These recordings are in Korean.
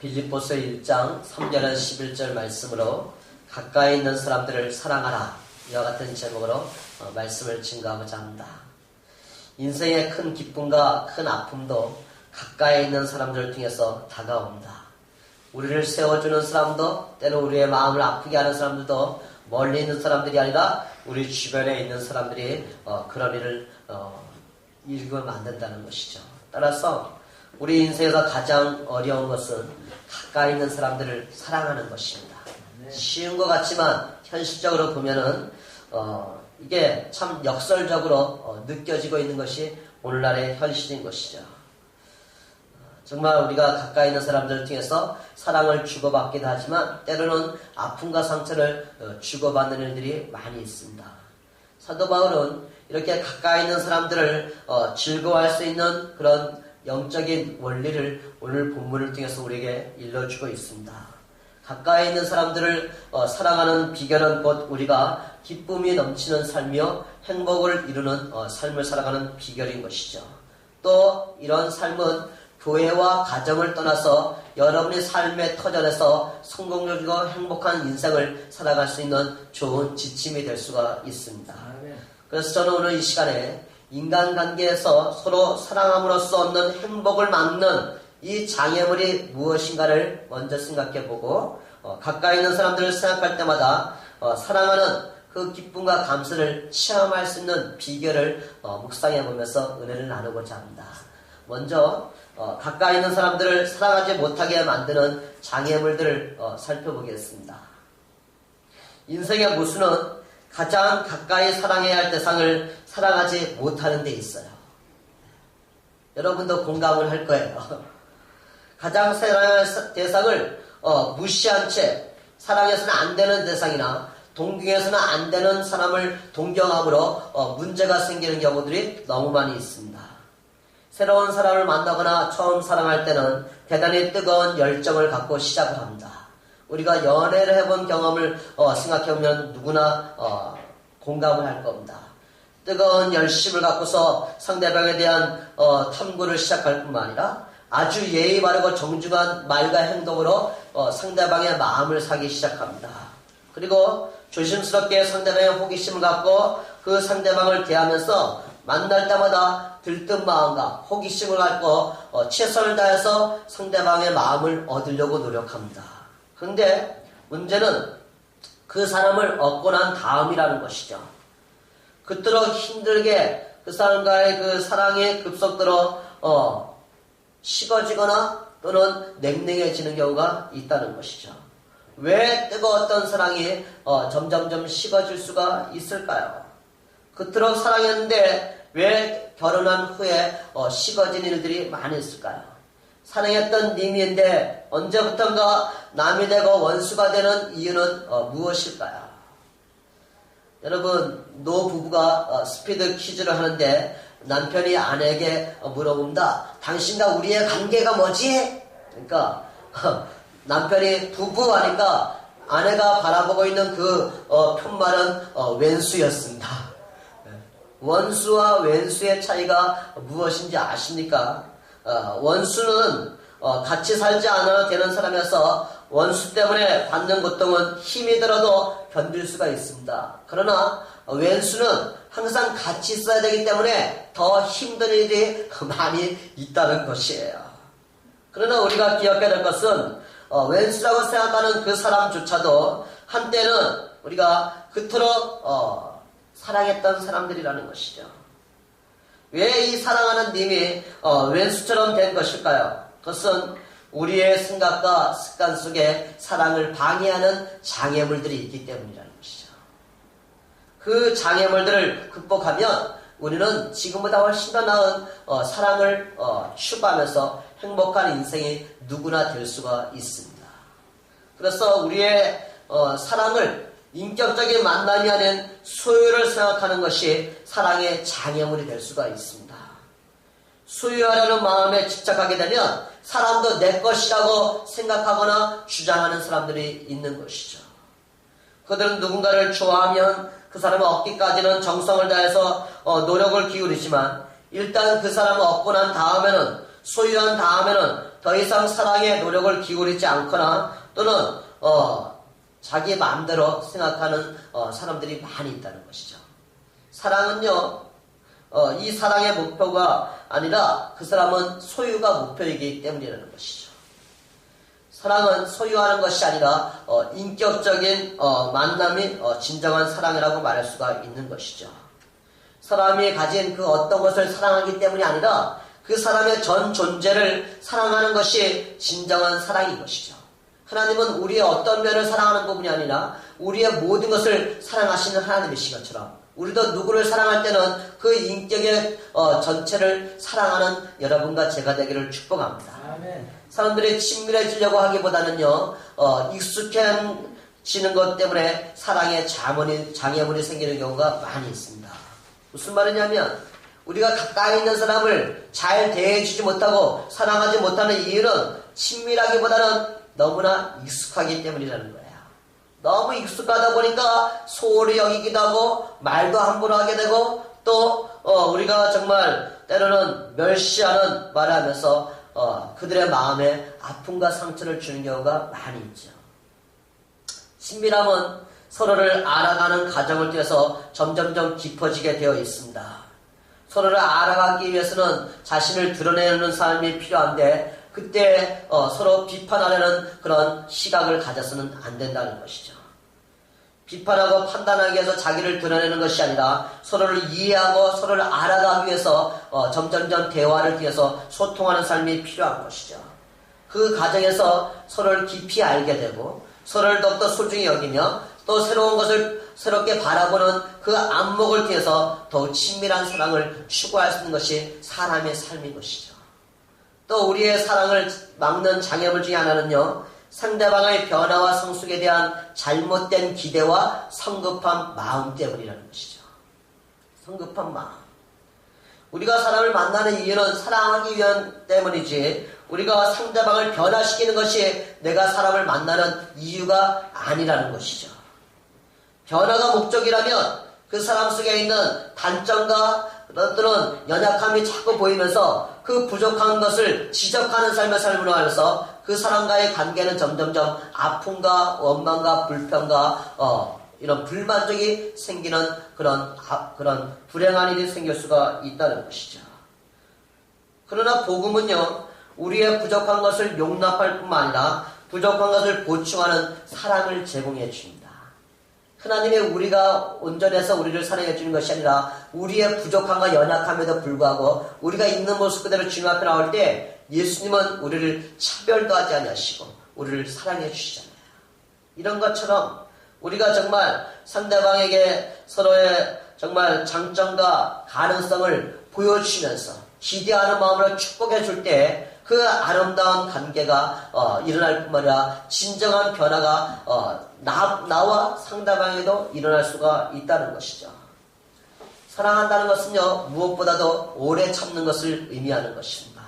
빌립보서 1장 3절에서 11절 말씀으로 가까이 있는 사람들을 사랑하라 이와 같은 제목으로 말씀을 증거하고자 합니다. 인생의 큰 기쁨과 큰 아픔도 가까이 있는 사람들을 통해서 다가온다. 우리를 세워주는 사람도 때로 우리의 마음을 아프게 하는 사람들도 멀리 있는 사람들이 아니라 우리 주변에 있는 사람들이 그런 일을 일으키면 만든다는 것이죠. 따라서 우리 인생에서 가장 어려운 것은 가까이 있는 사람들을 사랑하는 것입니다. 쉬운 것 같지만 현실적으로 보면은 이게 참 역설적으로 느껴지고 있는 것이 오늘날의 현실인 것이죠. 정말 우리가 가까이 있는 사람들을 통해서 사랑을 주고받기도 하지만 때로는 아픔과 상처를 주고받는 일들이 많이 있습니다. 사도 바울은 이렇게 가까이 있는 사람들을 즐거워할 수 있는 그런 영적인 원리를 오늘 본문을 통해서 우리에게 일러주고 있습니다. 가까이 있는 사람들을 사랑하는 비결은 곧 우리가 기쁨이 넘치는 삶이요 행복을 이루는 삶을 살아가는 비결인 것이죠. 또 이런 삶은 교회와 가정을 떠나서 여러분의 삶의 터전에서 성공적이고 행복한 인생을 살아갈 수 있는 좋은 지침이 될 수가 있습니다. 그래서 저는 오늘 이 시간에 인간관계에서 서로 사랑함으로써 얻는 행복을 막는 이 장애물이 무엇인가를 먼저 생각해보고 가까이 있는 사람들을 생각할 때마다 사랑하는 그 기쁨과 감사를 체험할 수 있는 비결을 묵상해보면서 은혜를 나누고자 합니다. 먼저 가까이 있는 사람들을 사랑하지 못하게 만드는 장애물들을 살펴보겠습니다. 인생의 모순은 가장 가까이 사랑해야 할 대상을 사랑하지 못하는 데 있어요. 여러분도 공감을 할 거예요. 가장 사랑해야 할 대상을 무시한 채 사랑해서는 안 되는 대상이나 동경해서는 안 되는 사람을 동경함으로 문제가 생기는 경우들이 너무 많이 있습니다. 새로운 사람을 만나거나 처음 사랑할 때는 대단히 뜨거운 열정을 갖고 시작을 합니다. 우리가 연애를 해본 경험을 생각해보면 누구나 공감을 할 겁니다. 뜨거운 열심을 갖고서 상대방에 대한 탐구를 시작할 뿐만 아니라 아주 예의 바르고 정중한 말과 행동으로 상대방의 마음을 사기 시작합니다. 그리고 조심스럽게 상대방의 호기심을 갖고 그 상대방을 대하면서 만날 때마다 들뜬 마음과 호기심을 갖고 최선을 다해서 상대방의 마음을 얻으려고 노력합니다. 그런데 문제는 그 사람을 얻고 난 다음이라는 것이죠. 그토록 힘들게 그 사람과의 그 사랑이 급속도로 식어지거나 또는 냉랭해지는 경우가 있다는 것이죠. 왜 뜨거웠던 사랑이 점점점 식어질 수가 있을까요? 그토록 사랑했는데 왜 결혼한 후에 식어진 일들이 많이 있을까요? 사랑했던 님인데 언제부턴가 남이 되고 원수가 되는 이유는 무엇일까요? 여러분, 노부부가 스피드 퀴즈를 하는데 남편이 아내에게 물어봅니다. 당신과 우리의 관계가 뭐지? 그러니까 남편이 부부 하니까 아내가 바라보고 있는 그 편말은 왼수였습니다. 원수와 왼수의 차이가 무엇인지 아십니까? 원수는 같이 살지 않아도 되는 사람이어서 원수 때문에 받는 고통은 힘이 들어도 견딜 수가 있습니다. 그러나 왼수는 항상 같이 있어야 되기 때문에 더 힘든 일이 많이 있다는 것이에요. 그러나 우리가 기억해야 될 것은 왼수라고 생각하는 그 사람조차도 한때는 우리가 그토록 사랑했던 사람들이라는 것이죠. 왜 이 사랑하는 님이 왼수처럼 된 것일까요? 그것은 우리의 생각과 습관 속에 사랑을 방해하는 장애물들이 있기 때문이라는 것이죠. 그 장애물들을 극복하면 우리는 지금보다 훨씬 더 나은 사랑을 추구하면서 행복한 인생이 누구나 될 수가 있습니다. 그래서 우리의 사랑을 인격적인 만남이 아닌 소유를 생각하는 것이 사랑의 장애물이 될 수가 있습니다. 소유하려는 마음에 집착하게 되면 사람도 내 것이라고 생각하거나 주장하는 사람들이 있는 것이죠. 그들은 누군가를 좋아하면 그 사람을 얻기까지는 정성을 다해서 노력을 기울이지만 일단 그 사람을 얻고 난 다음에는 소유한 다음에는 더 이상 사랑에 노력을 기울이지 않거나 또는 자기 마음대로 생각하는 사람들이 많이 있다는 것이죠. 사랑은요, 이 사랑의 목표가 아니라 그 사람은 소유가 목표이기 때문이라는 것이죠. 사랑은 소유하는 것이 아니라 인격적인 만남이 진정한 사랑이라고 말할 수가 있는 것이죠. 사람이 가진 그 어떤 것을 사랑하기 때문이 아니라 그 사람의 전 존재를 사랑하는 것이 진정한 사랑인 것이죠. 하나님은 우리의 어떤 면을 사랑하는 부분이 아니라 우리의 모든 것을 사랑하시는 하나님이신 것처럼 우리도 누구를 사랑할 때는 그 인격의 전체를 사랑하는 여러분과 제가 되기를 축복합니다. 아멘. 사람들이 친밀해지려고 하기보다는요, 익숙해지는 것 때문에 사랑에 장애물이 생기는 경우가 많이 있습니다. 무슨 말이냐면 우리가 가까이 있는 사람을 잘 대해주지 못하고 사랑하지 못하는 이유는 친밀하기보다는 너무나 익숙하기 때문이라는 거예요. 너무 익숙하다 보니까 소홀히 여기기도 하고 말도 함부로 하게 되고 또 우리가 정말 때로는 멸시하는 말을 하면서 그들의 마음에 아픔과 상처를 주는 경우가 많이 있죠. 친밀함은 서로를 알아가는 과정을 통해서 점점점 깊어지게 되어 있습니다. 서로를 알아가기 위해서는 자신을 드러내는 삶이 필요한데 그때 서로 비판하려는 그런 시각을 가져서는 안 된다는 것이죠. 비판하고 판단하기 위해서 자기를 드러내는 것이 아니라 서로를 이해하고 서로를 알아가기 위해서 점점점 대화를 통해서 소통하는 삶이 필요한 것이죠. 그 과정에서 서로를 깊이 알게 되고 서로를 더욱더 소중히 여기며 또 새로운 것을 새롭게 바라보는 그 안목을 통해서 더욱 친밀한 사랑을 추구할 수 있는 것이 사람의 삶인 것이죠. 또 우리의 사랑을 막는 장애물 중에 하나는요, 상대방의 변화와 성숙에 대한 잘못된 기대와 성급한 마음 때문이라는 것이죠. 성급한 마음. 우리가 사람을 만나는 이유는 사랑하기 위한 때문이지 우리가 상대방을 변화시키는 것이 내가 사람을 만나는 이유가 아니라는 것이죠. 변화가 목적이라면 그 사람 속에 있는 단점과 또는 연약함이 자꾸 보이면서 그 부족한 것을 지적하는 삶을 삶으로 하면서 그 사람과의 관계는 점점점 아픔과 원망과 불평과 이런 불만족이 생기는 그런 불행한 일이 생길 수가 있다는 것이죠. 그러나 복음은요, 우리의 부족한 것을 용납할 뿐만 아니라 부족한 것을 보충하는 사랑을 제공해 줍니다. 하나님이 우리가 온전해서 우리를 사랑해 주는 것이 아니라 우리의 부족함과 연약함에도 불구하고 우리가 있는 모습 그대로 주님 앞에 나올 때 예수님은 우리를 차별도 하지 아니하시고 우리를 사랑해 주시잖아요. 이런 것처럼 우리가 정말 상대방에게 서로의 정말 장점과 가능성을 보여주시면서 기대하는 마음으로 축복해 줄 때 그 아름다운 관계가 일어날 뿐만 아니라 진정한 변화가 나와 상대방에도 일어날 수가 있다는 것이죠. 사랑한다는 것은요, 무엇보다도 오래 참는 것을 의미하는 것입니다.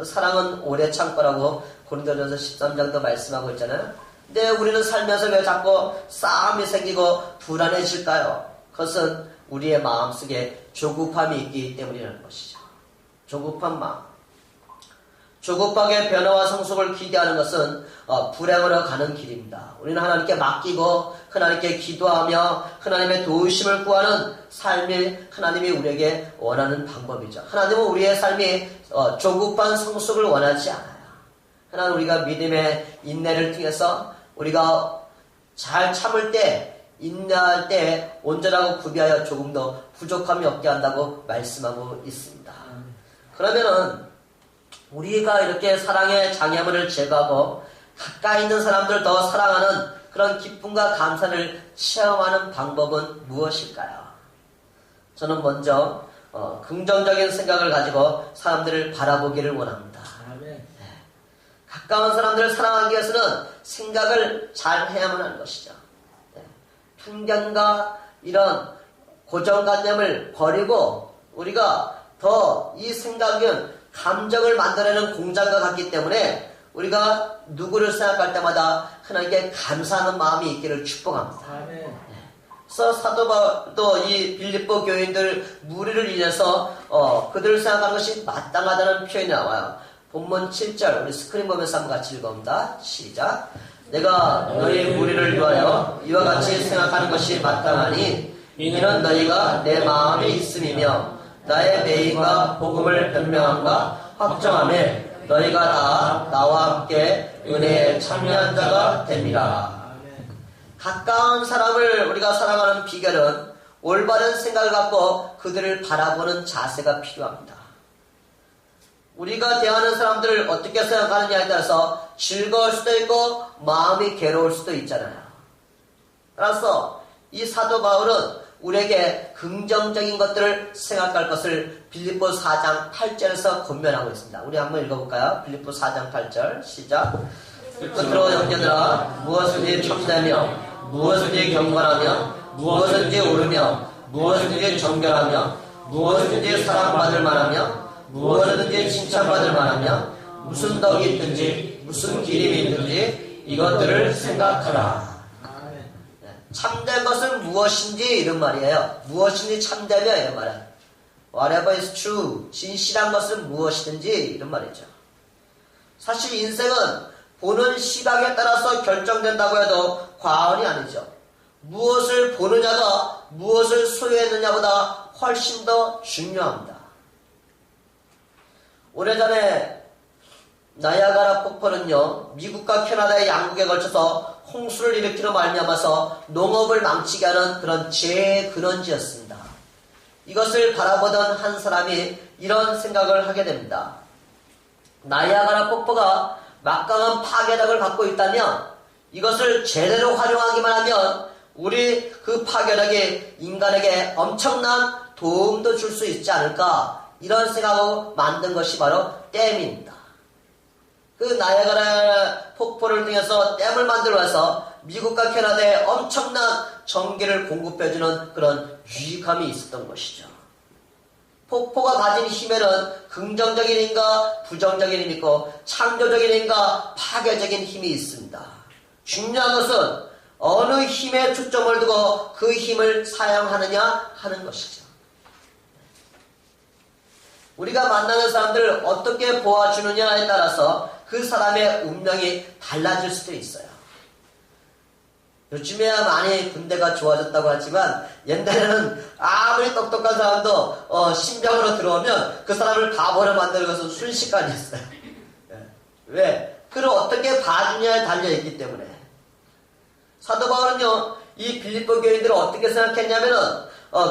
사랑은 오래 참고라고 고린도전서 13장도 말씀하고 있잖아요. 근데 우리는 살면서 왜 자꾸 싸움이 생기고 불안해질까요? 그것은 우리의 마음속에 조급함이 있기 때문이라는 것이죠. 조급한 마음. 조급하게 변화와 성숙을 기대하는 것은 불행으로 가는 길입니다. 우리는 하나님께 맡기고 하나님께 기도하며 하나님의 도우심을 구하는 삶이 하나님이 우리에게 원하는 방법이죠. 하나님은 우리의 삶이 조급한 성숙을 원하지 않아요. 하나님 우리가 믿음의 인내를 통해서 우리가 잘 참을 때 인내할 때 온전하고 구비하여 조금 더 부족함이 없게 한다고 말씀하고 있습니다. 그러면은 우리가 이렇게 사랑의 장애물을 제거하고 가까이 있는 사람들을 더 사랑하는 그런 기쁨과 감사를 체험하는 방법은 무엇일까요? 저는 먼저 긍정적인 생각을 가지고 사람들을 바라보기를 원합니다. 네. 가까운 사람들을 사랑하기 위해서는 생각을 잘 해야만 하는 것이죠. 네. 편견과 이런 고정관념을 버리고 우리가 더 이 생각은 감정을 만들어내는 공장과 같기 때문에 우리가 누구를 생각할 때마다 하나님께 감사하는 마음이 있기를 축복합니다. 아멘. 그래서 사도 바울도 이 빌립보 교인들 무리를 인해서 그들을 생각하는 것이 마땅하다는 표현이 나와요. 본문 7절 우리 스크린 보면서 한번 같이 읽어봅니다. 시작. 내가 너희 무리를 위하여 이와 같이 생각하는 것이 마땅하니 이는 너희가 내 마음에 있음이며 나의 매임과 복음을 변명함과 확정함에 너희가 다 나와 함께 은혜에 참여한 자가 됩니다. 가까운 사람을 우리가 사랑하는 비결은 올바른 생각을 갖고 그들을 바라보는 자세가 필요합니다. 우리가 대하는 사람들을 어떻게 생각하느냐에 따라서 즐거울 수도 있고 마음이 괴로울 수도 있잖아요. 따라서 이 사도 바울은 우리에게 긍정적인 것들을 생각할 것을 빌립보 4장 8절에서 권면하고 있습니다. 우리 한번 읽어볼까요? 빌립보 4장 8절 시작. 끝으로 형제들아 무엇든지 청자며 무엇든지 경건하며 무엇든지 옳으며 무엇든지 정결하며 무엇든지 사랑받을 만하며 무엇든지 칭찬받을 만하며 무슨 덕이 있든지 무슨 기림이 있든지 이것들을 생각하라. 참된 것은 무엇인지 이런 말이에요. 무엇인지 참되며 이런 말이에요. Whatever is true. 진실한 것은 무엇이든지 이런 말이죠. 사실 인생은 보는 시각에 따라서 결정된다고 해도 과언이 아니죠. 무엇을 보느냐가 무엇을 소유했느냐보다 훨씬 더 중요합니다. 오래전에 나야가라 폭포는요, 미국과 캐나다의 양국에 걸쳐서 홍수를 일으키는 말미암아서 농업을 망치게 하는 그런 죄의 근원지였습니다. 이것을 바라보던 한 사람이 이런 생각을 하게 됩니다. 나야가라 폭포가 막강한 파괴력을 갖고 있다면 이것을 제대로 활용하기만 하면 우리 그 파괴력이 인간에게 엄청난 도움도 줄 수 있지 않을까, 이런 생각으로 만든 것이 바로 댐입니다. 그 나야가라 폭포를 통해서 댐을 만들어서 미국과 캐나다에 엄청난 전기를 공급해주는 그런 유익함이 있었던 것이죠. 폭포가 가진 힘에는 긍정적인 힘과 부정적인 힘이 있고 창조적인 힘과 파괴적인 힘이 있습니다. 중요한 것은 어느 힘에 초점을 두고 그 힘을 사용하느냐 하는 것이죠. 우리가 만나는 사람들을 어떻게 보아주느냐에 따라서 그 사람의 운명이 달라질 수도 있어요. 요즘에야 많이 군대가 좋아졌다고 하지만 옛날에는 아무리 똑똑한 사람도 신병으로 들어오면 그 사람을 바보로 만드는 것은 순식간이었어요. 왜? 그를 어떻게 봐주냐에 달려있기 때문에. 사도 바울은요, 이 빌립보 교인들을 어떻게 생각했냐면은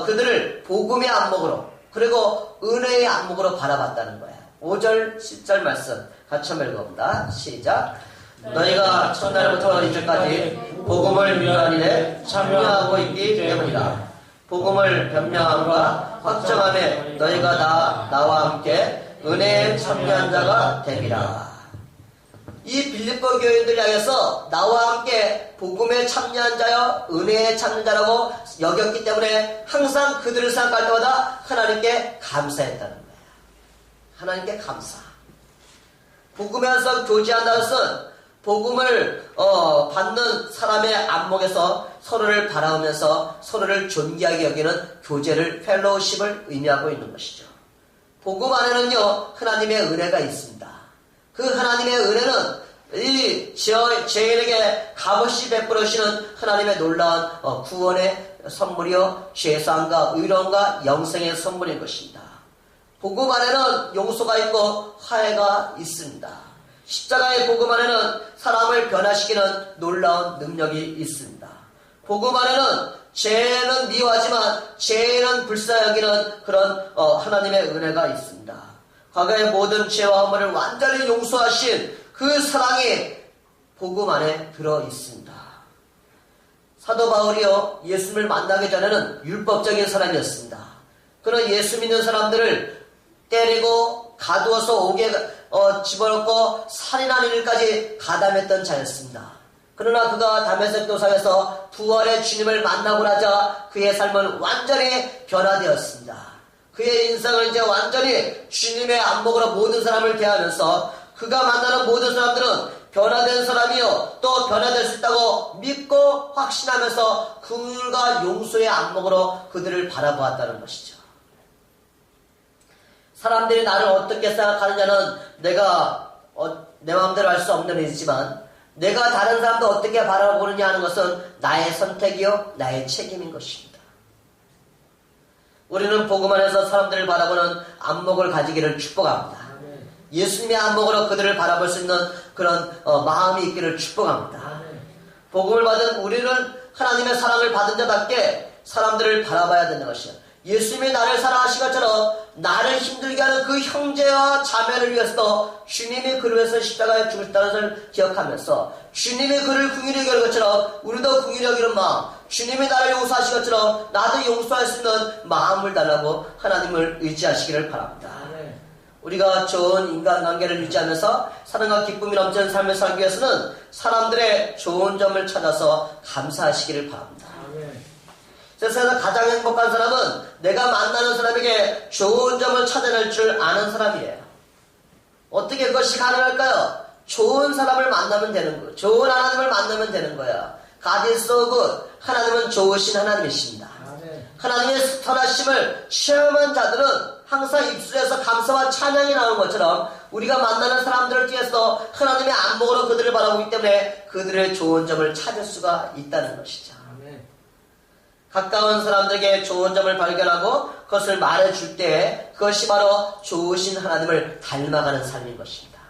그들을 복음의 안목으로 그리고 은혜의 안목으로 바라봤다는 거예요. 5절 10절 말씀 같이 한번 읽어봅니다. 시작. 너희가 첫날부터 이제까지 복음을 위한 일에 참여하고 있기 때문이다. 복음을 변명함과 확정함에 너희가 다 나와 함께 은혜에 참여한 자가 되리라. 이 빌립보 교인들을 향해서 나와 함께 복음에 참여한 자여 은혜에 참여한 자라고 여겼기 때문에 항상 그들을 생각할 때마다 하나님께 감사했다는 거예요. 하나님께 감사. 복음에서 교제한다는 것은 복음을 받는 사람의 안목에서 서로를 바라보면서 서로를 존귀하게 여기는 교제를, 펠로우십을 의미하고 있는 것이죠. 복음 안에는요, 하나님의 은혜가 있습니다. 그 하나님의 은혜는 이 죄인에게 값없이 베풀으시는 하나님의 놀라운 구원의 선물이요, 죄사함과 의로움과 영생의 선물인 것입니다. 복음 안에는 용서가 있고 화해가 있습니다. 십자가의 복음 안에는 사람을 변화시키는 놀라운 능력이 있습니다. 복음 안에는 죄는 미워하지만 죄는 불쌍히 여기는 그런 하나님의 은혜가 있습니다. 과거의 모든 죄와 허물을 완전히 용서하신 그 사랑이 복음 안에 들어 있습니다. 사도 바울이요, 예수님을 만나기 전에는 율법적인 사람이었습니다. 그는 예수 믿는 사람들을 때리고 가두어서 옥에 집어넣고 살인하는 일까지 가담했던 자였습니다. 그러나 그가 다메섹 도상에서 부활의 주님을 만나고 나자 그의 삶은 완전히 변화되었습니다. 그의 인생을 이제 완전히 주님의 안목으로 모든 사람을 대하면서 그가 만나는 모든 사람들은 변화된 사람이요, 또 변화될 수 있다고 믿고 확신하면서 그가 용서의 안목으로 그들을 바라보았다는 것이죠. 사람들이 나를 어떻게 생각하느냐는 내가 내 마음대로 할 수 없는 일이지만 내가 다른 사람도 어떻게 바라보느냐 하는 것은 나의 선택이요 나의 책임인 것입니다. 우리는 복음 안에서 사람들을 바라보는 안목을 가지기를 축복합니다. 예수님의 안목으로 그들을 바라볼 수 있는 그런 마음이 있기를 축복합니다. 복음을 받은 우리는 하나님의 사랑을 받은 자답게 사람들을 바라봐야 되는 것이요. 예수님이 나를 사랑하신 것처럼 나를 힘들게 하는 그 형제와 자매를 위해서도 주님이 그를 위해서 십자가에 죽으셨다는 것을 기억하면서 주님이 그를 긍휼히 여기는 것처럼 우리도 긍휼히 여기는 마음, 주님이 나를 용서하신 것처럼 나도 용서할 수 있는 마음을 달라고 하나님을 의지하시기를 바랍니다. 우리가 좋은 인간관계를 유지하면서 사랑과 기쁨이 넘치는 삶을 살기 위해서는 사람들의 좋은 점을 찾아서 감사하시기를 바랍니다. 세상에서 가장 행복한 사람은 내가 만나는 사람에게 좋은 점을 찾아낼 줄 아는 사람이에요. 어떻게 그것이 가능할까요? 좋은 사람을 만나면 되는 거예요. 좋은 하나님을 만나면 되는 거예요. God is so good. 하나님은 좋으신 하나님이십니다. 하나님의 선하심을 체험한 자들은 항상 입술에서 감사와 찬양이 나오는 것처럼 우리가 만나는 사람들을 통해서 하나님의 안목으로 그들을 바라보기 때문에 그들의 좋은 점을 찾을 수가 있다는 것이죠. 가까운 사람들에게 좋은 점을 발견하고 그것을 말해줄 때 그것이 바로 좋으신 하나님을 닮아가는 삶인 것입니다.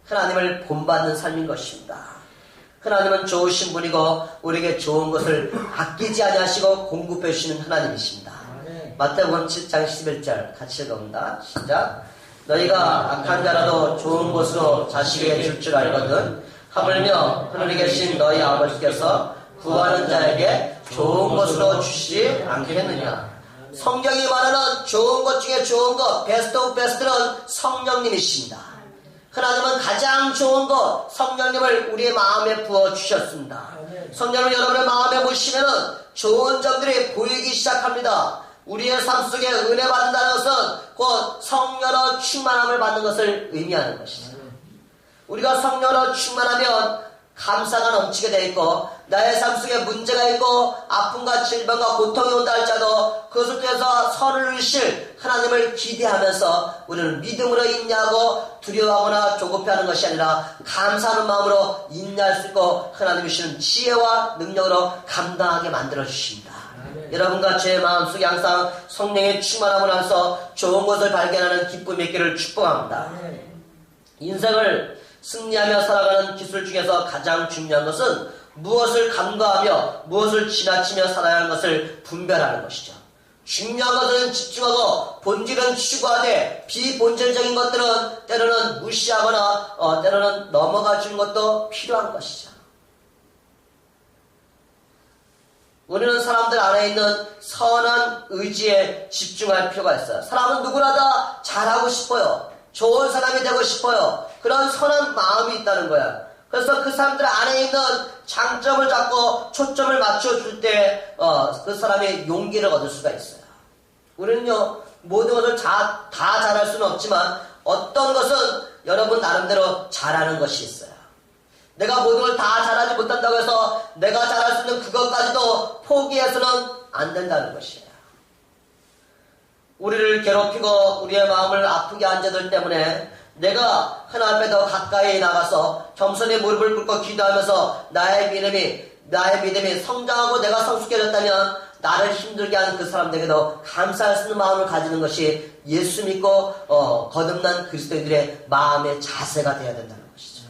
하나님을 본받는 삶인 것입니다. 하나님은 좋으신 분이고 우리에게 좋은 것을 아끼지 아니하시고 공급해 주시는 하나님이십니다. 마태복음 7장 11절 같이 읽어봅니다. 시작. 너희가 악한 자라도 좋은 것으로 자식에게 줄 알거든 하물며 하늘에 계신 너희 아버지께서 구하는 자에게 좋은 것으로 주시지 않겠느냐. 성경이 말하는 좋은 것 중에 좋은 것, 베스트 오브 베스트는 성령님이십니다. 하나님은 가장 좋은 것, 성령님을 우리의 마음에 부어주셨습니다. 성령을 여러분의 마음에 모시면 좋은 점들이 보이기 시작합니다. 우리의 삶 속에 은혜 받는다는 것은 곧 성령으로 충만함을 받는 것을 의미하는 것이죠. 우리가 성령으로 충만하면 감사가 넘치게 되어 있고 나의 삶 속에 문제가 있고 아픔과 질병과 고통이 온다 할지라도 그것을 통해서 선을 이루실 하나님을 기대하면서 우리는 믿음으로 인내하고 두려워하거나 조급해하는 것이 아니라 감사하는 마음으로 인내할 수 있고 하나님이 주시는 지혜와 능력으로 감당하게 만들어 주십니다. 여러분과 제 마음속에 항상 성령의 충만함을 하면서 좋은 것을 발견하는 기쁨이 있기를 축복합니다. 인생을 승리하며 살아가는 기술 중에서 가장 중요한 것은 무엇을 간과하며 무엇을 지나치며 살아야 하는 것을 분별하는 것이죠. 중요한 것은 집중하고 본질은 추구하되 비본질적인 것들은 때로는 무시하거나 때로는 넘어가 주는 것도 필요한 것이죠. 우리는 사람들 안에 있는 선한 의지에 집중할 필요가 있어요. 사람은 누구나 다 잘하고 싶어요. 좋은 사람이 되고 싶어요. 그런 선한 마음이 있다는 거야. 그래서 그 사람들 안에 있는 장점을 잡고 초점을 맞춰줄 때 그 사람의 용기를 얻을 수가 있어요. 우리는요 모든 것을 다 잘할 수는 없지만 어떤 것은 여러분 나름대로 잘하는 것이 있어요. 내가 모든 걸 다 잘하지 못한다고 해서 내가 잘할 수 있는 그것까지도 포기해서는 안 된다는 것이에요. 우리를 괴롭히고 우리의 마음을 아프게 한 자들 때문에 내가 하나님 앞에 더 가까이 나가서 겸손히 무릎을 꿇고 기도하면서 나의 믿음이 성장하고 내가 성숙해졌다면 나를 힘들게 하는 그 사람들에게도 감사할 수 있는 마음을 가지는 것이 예수 믿고 거듭난 그리스도인들의 마음의 자세가 되어야 된다는 것이죠.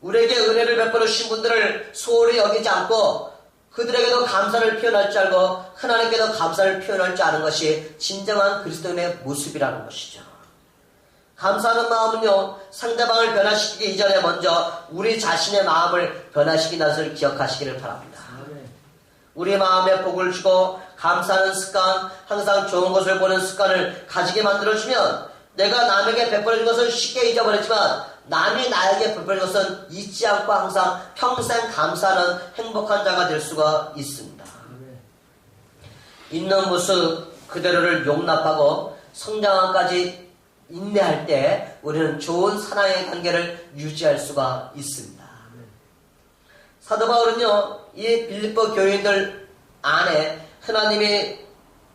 우리에게 은혜를 베풀어 주신 분들을 소홀히 여기지 않고 그들에게도 감사를 표현할 줄 알고 하나님께도 감사를 표현할 줄 아는 것이 진정한 그리스도인의 모습이라는 것이죠. 감사하는 마음은요 상대방을 변화시키기 이전에 먼저 우리 자신의 마음을 변화시키는 것을 기억하시기를 바랍니다. 우리 마음에 복을 주고 감사하는 습관, 항상 좋은 것을 보는 습관을 가지게 만들어주면 내가 남에게 베풀어준 것을 쉽게 잊어버리지만 남이 나에게 베풀어준 것은 잊지 않고 항상 평생 감사하는 행복한 자가 될 수가 있습니다. 있는 모습 그대로를 용납하고 성장함까지 인내할 때 우리는 좋은 사랑의 관계를 유지할 수가 있습니다. 사도 바울은요 이 빌립보 교인들 안에 하나님이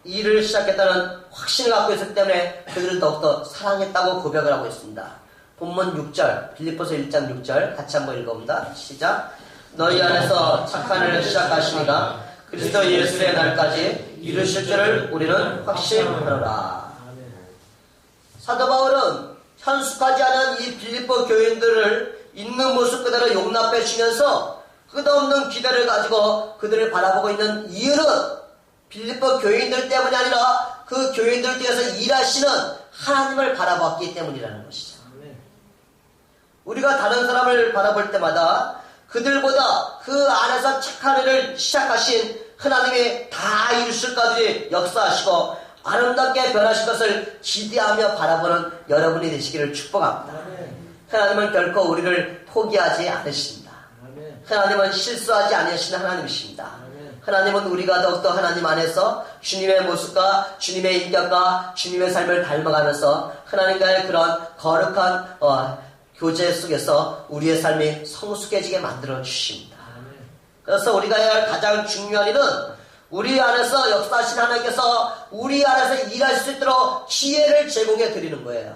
일을 시작했다는 확신을 갖고 있었기 때문에 그들을 더욱더 사랑했다고 고백을 하고 있습니다. 본문 6절, 빌립보서 1장 6절 같이 한번 읽어봅니다. 시작. 너희 안에서 착한 일을 시작하시니가 그리스도 예수의 날까지 이루실 줄을 우리는 확신하노라. 사도 바울은 현숙하지 않은 이 빌립보 교인들을 있는 모습 그대로 용납해 주면서 끝없는 기대를 가지고 그들을 바라보고 있는 이유는 빌립보 교인들 때문이 아니라 그 교인들 뒤에서 일하시는 하나님을 바라봤기 때문이라는 것이죠. 우리가 다른 사람을 바라볼 때마다 그들보다 그 안에서 착한 일을 시작하신 하나님이 다 이루실까지 역사하시고 아름답게 변하실 것을 기대하며 바라보는 여러분이 되시기를 축복합니다. 하나님은 결코 우리를 포기하지 않으십니다. 하나님은 실수하지 않으시는 하나님이십니다. 하나님은 우리가 더욱더 하나님 안에서 주님의 모습과 주님의 인격과 주님의 삶을 닮아가면서 하나님과의 그런 거룩한 교제 속에서 우리의 삶이 성숙해지게 만들어 주십니다. 그래서 우리가 해야 할 가장 중요한 일은 우리 안에서 역사하신 하나님께서 우리 안에서 일할 수 있도록 기회를 제공해 드리는 거예요.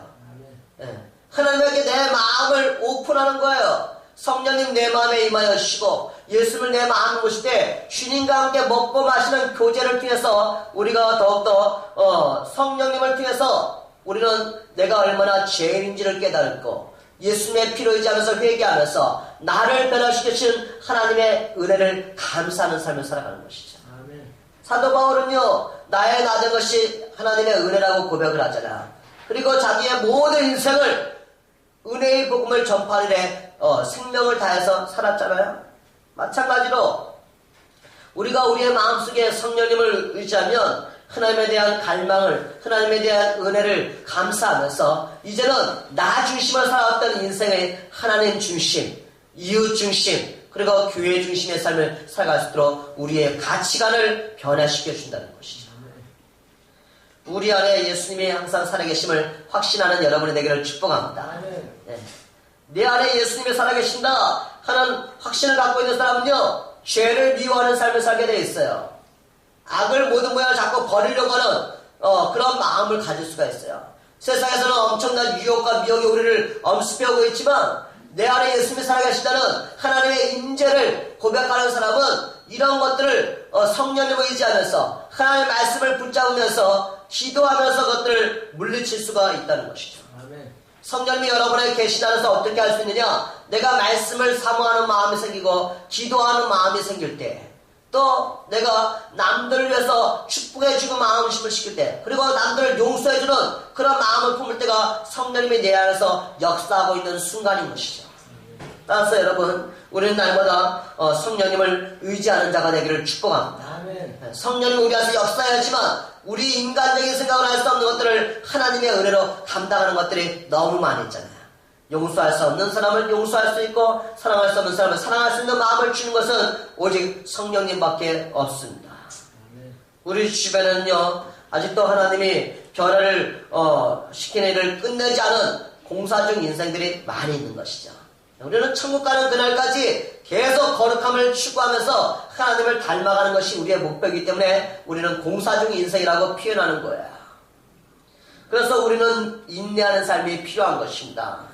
하나님에게 내 마음을 오픈하는 거예요. 성령님 내 마음에 임하여 주시고 예수를 내 마음에 모실 때 주님과 함께 먹고 마시는 교제를 통해서 우리가 더욱더 성령님을 통해서 우리는 내가 얼마나 죄인인지를 깨닫고 예수님의 피로 의지하면서 회개하면서 나를 변화시키신 하나님의 은혜를 감사하는 삶을 살아가는 것이죠. 아멘. 사도 바울은요 나의 나된 것이 하나님의 은혜라고 고백을 하잖아. 그리고 자기의 모든 인생을 은혜의 복음을 전파하는 데 생명을 다해서 살았잖아요. 마찬가지로 우리가 우리의 마음속에 성령님을 의지하면 하나님에 대한 갈망을, 하나님에 대한 은혜를 감사하면서 이제는 나 중심으로 살아왔던 인생의 하나님 중심, 이웃 중심, 그리고 교회 중심의 삶을 살아갈 수 있도록 우리의 가치관을 변화시켜 준다는 것이죠. 우리 안에 예수님이 항상 살아계심을 확신하는 여러분이 되기를 축복합니다. 네. 내 안에 예수님이 살아계신다 하는 확신을 갖고 있는 사람은요 죄를 미워하는 삶을 살게 되어 있어요. 악을 모든 모양을 자꾸 버리려고 하는 그런 마음을 가질 수가 있어요. 세상에서는 엄청난 유혹과 미혹이 우리를 엄습해오고 있지만 내 안에 예수님이 살아계신다는 하나님의 임재를 고백하는 사람은 이런 것들을 성령님을 의지하면서 하나님의 말씀을 붙잡으면서 기도하면서 그것들을 물리칠 수가 있다는 것이죠. 아멘. 성령님이 여러분에게 계신 안에서 어떻게 할 수 있느냐? 내가 말씀을 사모하는 마음이 생기고 기도하는 마음이 생길 때 또 내가 남들을 위해서 축복해주고 마음심을 시킬 때 그리고 남들을 용서해주는 그런 마음을 품을 때가 성령님이 내 안에서 역사하고 있는 순간인 것이죠. 따라서 여러분 우리는 날마다 성령님을 의지하는 자가 되기를 축복합니다. 아멘. 성령님이 우리 안에서 역사해야지만 우리 인간적인 생각으로 할 수 없는 것들을 하나님의 은혜로 감당하는 것들이 너무 많이 있잖아요. 용서할 수 없는 사람을 용서할 수 있고 사랑할 수 없는 사람을 사랑할 수 있는 마음을 주는 것은 오직 성령님밖에 없습니다. 우리 주변에는요 아직도 하나님이 변화를 시키는 일을 끝내지 않은 공사 중 인생들이 많이 있는 것이죠. 우리는 천국 가는 그날까지 계속 거룩함을 추구하면서 하나님을 닮아가는 것이 우리의 목표이기 때문에 우리는 공사 중 인생이라고 표현하는 거예요. 그래서 우리는 인내하는 삶이 필요한 것입니다.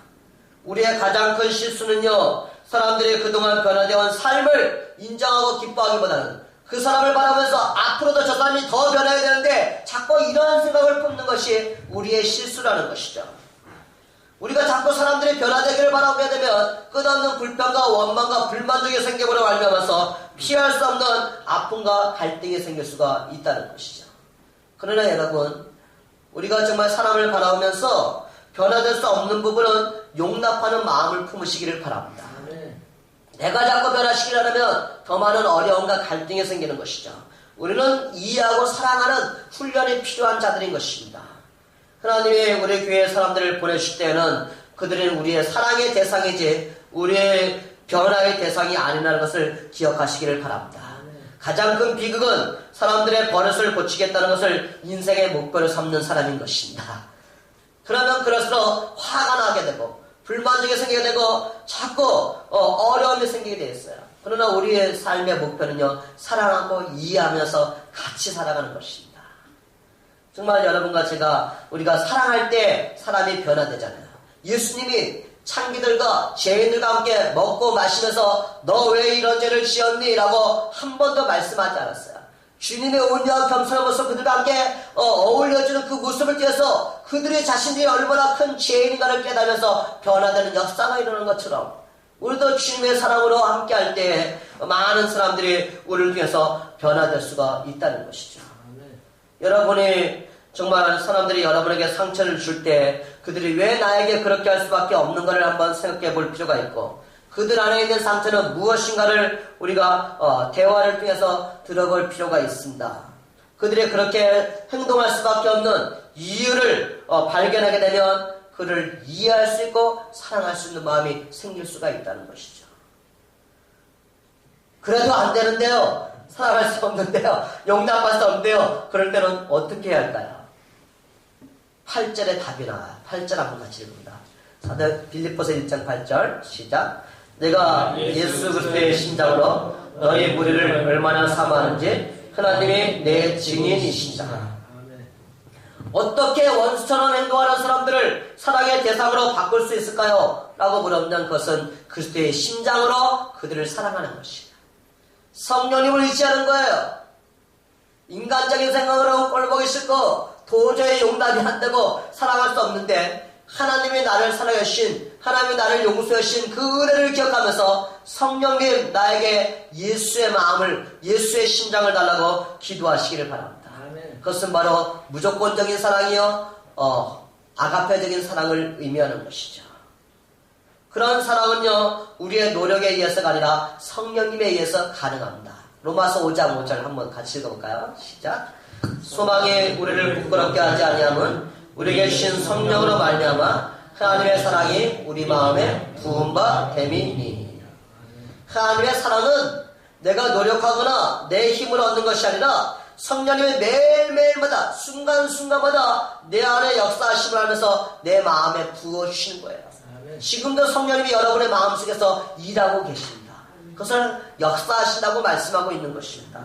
우리의 가장 큰 실수는요 사람들이 그동안 변화되어 온 삶을 인정하고 기뻐하기보다는 그 사람을 바라보면서 앞으로도 저 사람이 더 변해야 되는데 자꾸 이러한 생각을 품는 것이 우리의 실수라는 것이죠. 우리가 자꾸 사람들이 변화되기를 바라보게 되면 끝없는 불평과 원망과 불만족이 생겨버려 말미암아서 피할 수 없는 아픔과 갈등이 생길 수가 있다는 것이죠. 그러나 여러분 우리가 정말 사람을 바라보면서 변화될 수 없는 부분은 용납하는 마음을 품으시기를 바랍니다. 내가 자꾸 변화시키려 하면 더 많은 어려움과 갈등이 생기는 것이죠. 우리는 이해하고 사랑하는 훈련이 필요한 자들인 것입니다. 하나님이 우리 교회 사람들을 보내실 때는 그들은 우리의 사랑의 대상이지 우리의 변화의 대상이 아니라는 것을 기억하시기를 바랍니다. 가장 큰 비극은 사람들의 버릇을 고치겠다는 것을 인생의 목표로 삼는 사람인 것입니다. 그러면 그럴수록 화가 나게 되고 불만족이 생기게 되고 자꾸 어려움이 생기게 되어 있어요. 그러나 우리의 삶의 목표는요 사랑하고 이해하면서 같이 살아가는 것입니다. 정말 여러분과 제가 우리가 사랑할 때 사람이 변화되잖아요. 예수님이 창기들과 죄인들과 함께 먹고 마시면서 너 왜 이런 죄를 지었니? 라고 한 번도 말씀하지 않았어요. 주님의 온유한 겸손한 모습 그들과 함께 어울려주는 그 모습을 통해서 그들의 자신들이 얼마나 큰 죄인인가를 깨달으면서 변화되는 역사가 일어나는 것처럼 우리도 주님의 사랑으로 함께할 때 많은 사람들이 우리를 통해서 변화될 수가 있다는 것이죠. 여러분이 정말 사람들이 여러분에게 상처를 줄 때 그들이 왜 나에게 그렇게 할 수밖에 없는 것을 한번 생각해 볼 필요가 있고 그들 안에 있는 상처는 무엇인가를 우리가 대화를 통해서 들어볼 필요가 있습니다. 그들이 그렇게 행동할 수밖에 없는 이유를 발견하게 되면 그를 이해할 수 있고 사랑할 수 있는 마음이 생길 수가 있다는 것이죠. 그래도 안 되는데요. 사랑할 수 없는데요. 용납할 수 없는데요. 그럴 때는 어떻게 해야 할까요? 8절에 답이 나와요. 8절 한번 같이 읽습니다. 빌립보서 1장 8절 시작. 내가 예수 그리스도의 심장으로 너희 무리를 얼마나 사모하는지 하나님이 내 증인이시다. 어떻게 원수처럼 행동하는 사람들을 사랑의 대상으로 바꿀 수 있을까요? 라고 물었는 것은 그리스도의 심장으로 그들을 사랑하는 것이에요. 성령님을 의지하는 거예요. 인간적인 생각으로 꼴보기 싫고 도저히 용납이 안 되고 사랑할 수 없는데 하나님이 나를 사랑하신 하나님이 나를 용서하신 그 은혜를 기억하면서 성령님 나에게 예수의 마음을 예수의 심장을 달라고 기도하시기를 바랍니다. 아멘. 그것은 바로 무조건적인 사랑이요 아가페적인 사랑을 의미하는 것이죠. 그런 사랑은요 우리의 노력에 의해서가 아니라 성령님에 의해서 가능합니다. 로마서 5장 5절 한번 같이 읽어볼까요? 시작. 소망이 우리를 부끄럽게 하지 아니함은 우리에게 주신 성령으로 말미암아 하나님의 사랑이 우리 마음에 부은 바 됨이니. 하나님의 사랑은 내가 노력하거나 내 힘을 얻는 것이 아니라 성령님이 매일매일마다 순간순간마다 내 안에 역사하심을 하면서 내 마음에 부어주시는 거예요. 지금도 성령님이 여러분의 마음속에서 일하고 계십니다. 그것을 역사하신다고 말씀하고 있는 것입니다.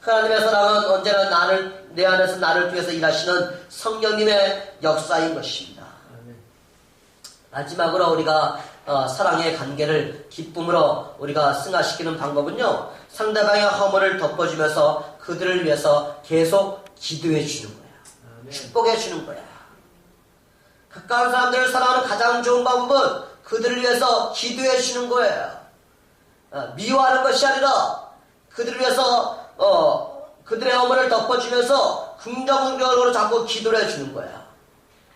하나님의 사랑은 언제나 내 안에서 나를 통해서 일하시는 성령님의 역사인 것입니다. 마지막으로 우리가 사랑의 관계를 기쁨으로 우리가 승화시키는 방법은요. 상대방의 허물을 덮어주면서 그들을 위해서 계속 기도해 주는 거예요. 축복해 주는 거예요. 가까운 사람들을 사랑하는 가장 좋은 방법은 그들을 위해서 기도해 주는 거예요. 미워하는 것이 아니라 그들을 위해서 그들의 허물을 덮어주면서 긍정적으로 자꾸 기도를 해주는 거예요.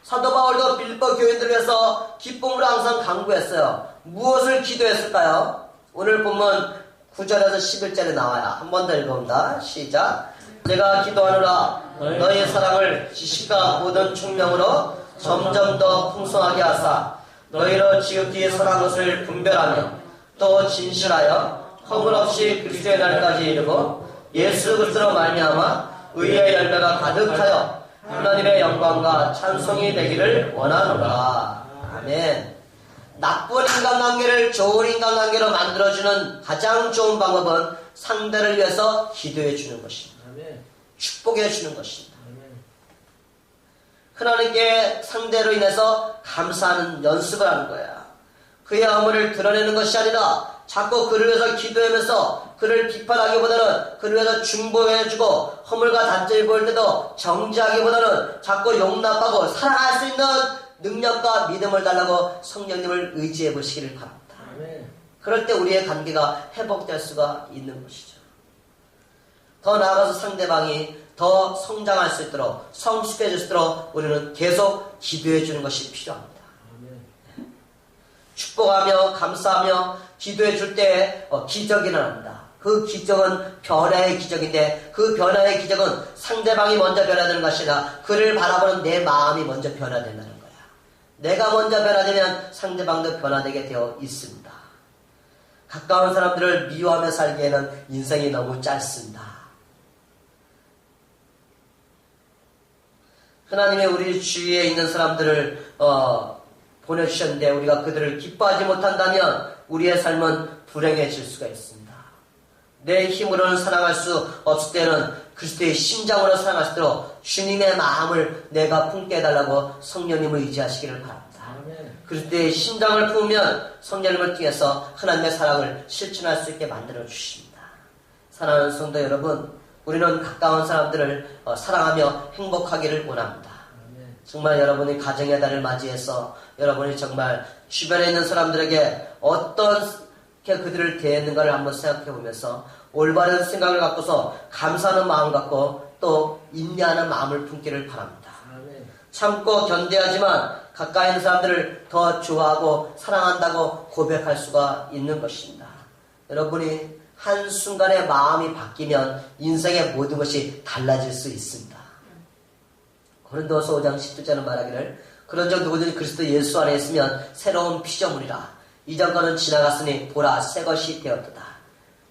사도 바울도 빌립보 교인들을 위해서 기쁨으로 항상 강구했어요. 무엇을 기도했을까요? 오늘 본문 9절에서 11절에 나와요. 한 번 더 읽어봅니다. 시작. 내가 기도하노라 너희의 사랑을 지식과 모든 총명으로 점점 더 풍성하게 하사 너희로 지극히 선한 것을 분별하며 또 진실하여 허물 없이 그리스도의 날까지 이르고 예수 그리스도로 말미암아 의의 열매가 가득하여 하나님의 영광과 찬송이 되기를 원하노라. 아멘. 나쁜 인간관계를 좋은 인간관계로 만들어주는 가장 좋은 방법은 상대를 위해서 기도해 주는 것입니다. 축복해 주는 것입니다. 하나님께 상대로 인해서 감사하는 연습을 하는 거야. 그의 허물을 드러내는 것이 아니라 자꾸 그를 위해서 기도하면서 그를 비판하기보다는 그를 위해서 중보해주고 허물과 단점이 보일 때도 정지하기보다는 자꾸 용납하고 사랑할 수 있는 능력과 믿음을 달라고 성령님을 의지해 보시기를 바랍니다. 아멘. 그럴 때 우리의 관계가 회복될 수가 있는 것이죠. 더 나아가서 상대방이 더 성장할 수 있도록 성숙해질 수 있도록 우리는 계속 기도해 주는 것이 필요합니다. 축복하며 감사하며 기도해 줄 때 기적이 일어납니다. 그 기적은 변화의 기적인데 그 변화의 기적은 상대방이 먼저 변화되는 것이 아니라 그를 바라보는 내 마음이 먼저 변화된다는 거야. 내가 먼저 변화되면 상대방도 변화되게 되어 있습니다. 가까운 사람들을 미워하며 살기에는 인생이 너무 짧습니다. 하나님의 우리 주위에 있는 사람들을 보내주셨는데 우리가 그들을 기뻐하지 못한다면 우리의 삶은 불행해질 수가 있습니다. 내 힘으로는 사랑할 수 없을 때는 그리스도의 심장으로 사랑할 수 있도록 주님의 마음을 내가 품게 해달라고 성령님을 의지하시기를 바랍니다. 그럴 때 심장을 품으면 성령님을 통해서 하나님의 사랑을 실천할 수 있게 만들어 주십니다. 사랑하는 성도 여러분, 우리는 가까운 사람들을 사랑하며 행복하기를 원합니다. 정말 여러분이 가정의 달을 맞이해서 여러분이 정말 주변에 있는 사람들에게 어떻게 그들을 대했는가를 한번 생각해 보면서 올바른 생각을 갖고서 감사하는 마음을 갖고 또 인내하는 마음을 품기를 바랍니다. 참고 견뎌야지만 가까이 있는 사람들을 더 좋아하고 사랑한다고 고백할 수가 있는 것입니다. 여러분이 한순간에 마음이 바뀌면 인생의 모든 것이 달라질 수 있습니다. 고린도서 5장 10절은 말하기를 그런즉 누구든지 그리스도 예수 안에 있으면 새로운 피조물이라 이전 것은 지나갔으니 보라 새 것이 되었도다.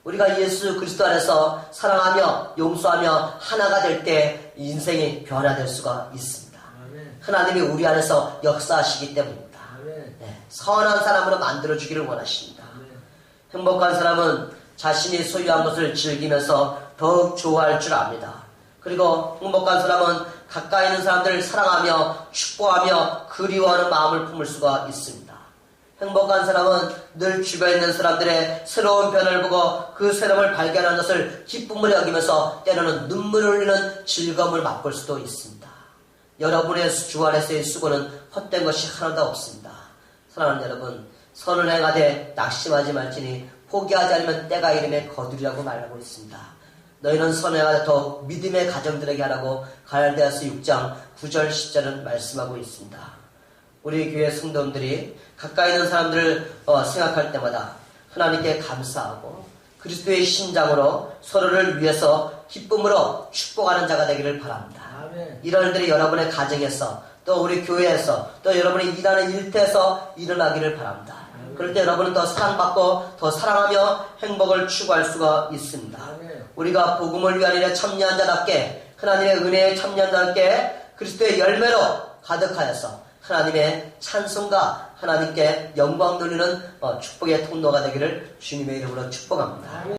우리가 예수 그리스도 안에서 사랑하며 용서하며 하나가 될 때 인생이 변화될 수가 있습니다. 하나님이 우리 안에서 역사하시기 때문입니다. 네, 선한 사람으로 만들어주기를 원하십니다. 행복한 사람은 자신이 소유한 것을 즐기면서 더욱 좋아할 줄 압니다. 그리고 행복한 사람은 가까이 있는 사람들을 사랑하며 축복하며 그리워하는 마음을 품을 수가 있습니다. 행복한 사람은 늘 주변에 있는 사람들의 새로운 변화를 보고 그 새로움을 발견하는 것을 기쁨으로 여기면서 때로는 눈물을 흘리는 즐거움을 맛볼 수도 있습니다. 여러분의 주 안에서의 수고는 헛된 것이 하나도 없습니다. 사랑하는 여러분, 선을 행하되 낙심하지 말지니 포기하지 않으면 때가 이름에 거두리라고 말하고 있습니다. 너희는 선을 행하되 더욱 믿음의 가정들에게 하라고 갈라디아서 6장 9절 10절은 말씀하고 있습니다. 우리 교회 성도님들이 가까이 있는 사람들을 생각할 때마다 하나님께 감사하고 그리스도의 심장으로 서로를 위해서 기쁨으로 축복하는 자가 되기를 바랍니다. 아멘. 이런 일들이 여러분의 가정에서 또 우리 교회에서 또 여러분이 일하는 일터에서 일어나기를 바랍니다. 아멘. 그럴 때 여러분은 더 사랑받고 더 사랑하며 행복을 추구할 수가 있습니다. 아멘. 우리가 복음을 위한 일에 참여한 자답게 하나님의 은혜에 참여한 자답게 그리스도의 열매로 가득하여서 하나님의 찬송과 하나님께 영광 돌리는 축복의 통로가 되기를 주님의 이름으로 축복합니다.